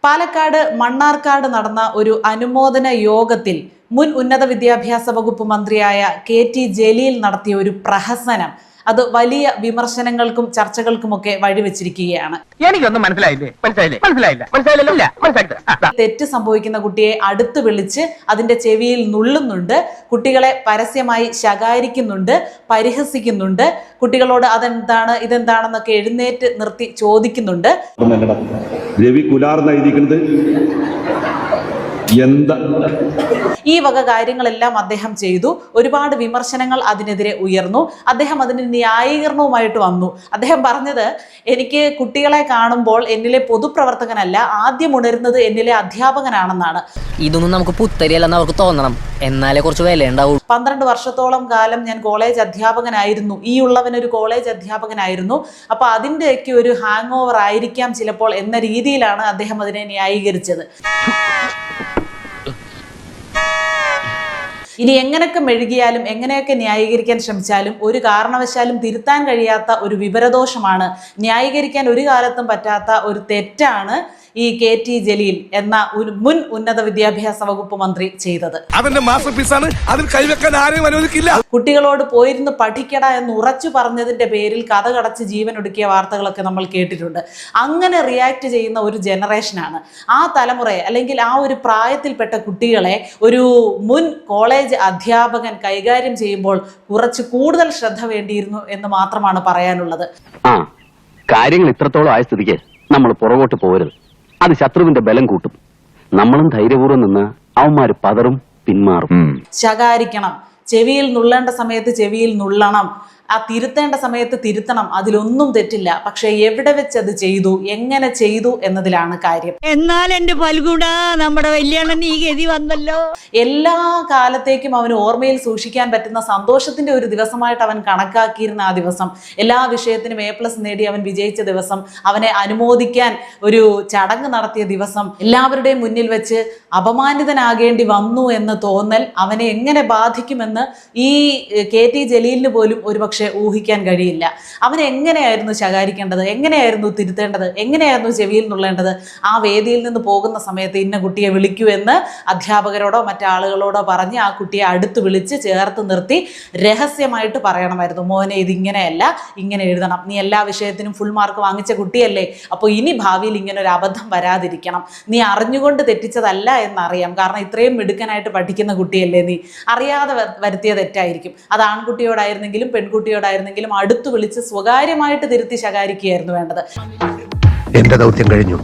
പാലക്കാട് മണ്ണാർക്കാട് നടന്ന ഒരു അനുമോദന യോഗത്തിൽ മുൻ ഉന്നത വിദ്യാഭ്യാസ വകുപ്പ് മന്ത്രിയായ കെ.ടി. ജലീൽ നടത്തിയ ഒരു പ്രഹസനം അത് വലിയ വിമർശനങ്ങൾക്കും ചർച്ചകൾക്കുമൊക്കെ വഴിവെച്ചിരിക്കുകയാണ്. എനിക്കൊന്നും മനസ്സിലായില്ല. തെറ്റ് സംഭവിക്കുന്ന കുട്ടിയെ അടുത്ത് വിളിച്ച് അതിന്റെ ചെവിയിൽ നുള്ളുന്നുണ്ട്, കുട്ടികളെ പരസ്യമായി ശകാരിക്കുന്നുണ്ട്, പരിഹസിക്കുന്നുണ്ട്, കുട്ടികളോട് അതെന്താണ് ഇതെന്താണെന്നൊക്കെ എഴുന്നേറ്റ് നിർത്തി ചോദിക്കുന്നുണ്ട്. രവി കുലാർന്നായിരിക്കുന്നത് ഈ വക കാര്യങ്ങളെല്ലാം അദ്ദേഹം ചെയ്തു. ഒരുപാട് വിമർശനങ്ങൾ അതിനെതിരെ ഉയർന്നു. അദ്ദേഹം അതിന് ന്യായീകരണവുമായിട്ട് വന്നു. അദ്ദേഹം പറഞ്ഞത്, എനിക്ക് കുട്ടികളെ കാണുമ്പോൾ എന്നിലെ പൊതുപ്രവർത്തകനല്ല, ആദ്യം ഉണരുന്നത് എന്നിലെ അധ്യാപകനാണെന്നാണ്. ഇതൊന്നും നമുക്ക് പുത്തരിയല്ലെന്ന് അവർക്ക് തോന്നണം, എന്നാലേ കുറച്ച് വില ഉണ്ടാവും. 12 വർഷത്തോളം കാലം ഞാൻ കോളേജ് അധ്യാപകനായിരുന്നു, ഈ ഉള്ളവനൊരു കോളേജ് അധ്യാപകനായിരുന്നു, അപ്പൊ അതിൻ്റെയൊക്കെ ഒരു ഹാങ് ഓവർ ആയിരിക്കാം ചിലപ്പോൾ എന്ന രീതിയിലാണ് അദ്ദേഹം അതിനെ ന്യായീകരിച്ചത്. ഇനി എങ്ങനെയൊക്കെ മെഴുകിയാലും എങ്ങനെയൊക്കെ ന്യായീകരിക്കാൻ ശ്രമിച്ചാലും ഒരു കാരണവശാലും തിരുത്താൻ കഴിയാത്ത ഒരു വിവരദോഷമാണ്, ന്യായീകരിക്കാൻ ഒരു കാലത്തും പറ്റാത്ത ഒരു തെറ്റാണ് ഈ കെ.ടി. ജലീൽ എന്ന ഒരു മുൻ ഉന്നത വിദ്യാഭ്യാസ വകുപ്പ് മന്ത്രി ചെയ്തത്. കുട്ടികളോട് പോയിരുന്ന് പഠിക്കട എന്ന് ഉറച്ചു പറഞ്ഞതിന്റെ പേരിൽ കഥ കടച്ച് ജീവൻ ഒടുക്കിയ വാർത്തകളൊക്കെ നമ്മൾ കേട്ടിട്ടുണ്ട്. അങ്ങനെ റിയാക്ട് ചെയ്യുന്ന ഒരു ജനറേഷനാണ്. ആ തലമുറയെ അല്ലെങ്കിൽ ആ ഒരു പ്രായത്തിൽപ്പെട്ട കുട്ടികളെ ഒരു മുൻ കോളേജ് അധ്യാപകൻ കൈകാര്യം ചെയ്യുമ്പോൾ കുറച്ച് കൂടുതൽ ശ്രദ്ധ വേണ്ടിയിരുന്നു എന്ന് മാത്രമാണ് പറയാനുള്ളത്. കാര്യങ്ങൾ ഇത്രത്തോളം ആയ സ്ഥിതിക്ക് നമ്മൾ പുറകോട്ട് പോകരുത്. അത് ശത്രുവിന്റെ ബലം കൂട്ടും. നമ്മളും ധൈര്യപൂർവ്വം നിന്ന് അവന്മാര് പതറും, പിന്മാറും. ശകാരിക്കണം, ചെവിയിൽ നുള്ളേണ്ട സമയത്ത് ചെവിയിൽ നുള്ളണം, ആ തിരുത്തേണ്ട സമയത്ത് തിരുത്തണം, അതിലൊന്നും തെറ്റില്ല. പക്ഷെ എവിടെ വെച്ച് അത് ചെയ്തു, എങ്ങനെ ചെയ്തു എന്നതിലാണ് കാര്യം. എന്നാൽ എന്റെ ഫൽഗുണ, നമ്മുടെ വല്യണ്ണൻ ഈ ഗതി വന്നല്ലോ. എല്ലാ കാലത്തേക്കും അവന് ഓർമ്മയിൽ സൂക്ഷിക്കാൻ പറ്റുന്ന സന്തോഷത്തിന്റെ ഒരു ദിവസമായിട്ട് അവൻ കണക്കാക്കിയിരുന്ന ആ ദിവസം, എല്ലാ വിഷയത്തിനും A+ നേടി അവൻ വിജയിച്ച ദിവസം, അവനെ അനുമോദിക്കാൻ ഒരു ചടങ്ങ് നടത്തിയ ദിവസം, എല്ലാവരുടെയും മുന്നിൽ വെച്ച് അപമാനിതനാകേണ്ടി വന്നു എന്ന് തോന്നൽ അവനെ എങ്ങനെ ബാധിക്കുമെന്ന് ഈ കെ.ടി. ജലീലിന് പോലും ഒരുപക്ഷെ ഊഹിക്കാൻ കഴിയില്ല. അവനെ എങ്ങനെയായിരുന്നു ശകാരിക്കേണ്ടത്, എങ്ങനെയായിരുന്നു തിരുത്തേണ്ടത്, എങ്ങനെയായിരുന്നു ചെവിയിൽ നുള്ളേണ്ടത്? ആ വേദിയിൽ നിന്ന് പോകുന്ന സമയത്ത് ഇന്ന കുട്ടിയെ വിളിക്കൂ എന്ന് അധ്യാപകരോടോ മറ്റാളുകളോടോ പറഞ്ഞ് ആ കുട്ടിയെ അടുത്ത് വിളിച്ച് ചേർത്ത് നിർത്തി രഹസ്യമായിട്ട് പറയണമായിരുന്നു, മോനെ ഇതിങ്ങനെയല്ല, ഇങ്ങനെ എഴുതണം, നീ എല്ലാ വിഷയത്തിനും ഫുൾ മാർക്ക് വാങ്ങിച്ച കുട്ടിയല്ലേ, അപ്പോൾ ഇനി ഭാവിയിൽ ഇങ്ങനെ ഒരു അബദ്ധം വരാതിരിക്കണം, നീ അറിഞ്ഞുകൊണ്ട് തെറ്റിച്ചതല്ല എന്നറിയാം, കാരണം ഇത്രയും മിടുക്കനായിട്ട് പഠിക്കുന്ന കുട്ടിയല്ലേ നീ, അറിയാതെ വരുത്തിയ തെറ്റായിരിക്കും. അത് ആൺകുട്ടിയോടായിരുന്നെങ്കിലും പെൺകുട്ടിയോടായിരുന്നെങ്കിലും അടുത്ത് വിളിച്ച് സ്വകാര്യമായിട്ട് തിരുത്തി ശകാരിക്കുകയായിരുന്നു വേണ്ടത്. എന്റെ ദൗത്യം കഴിഞ്ഞു.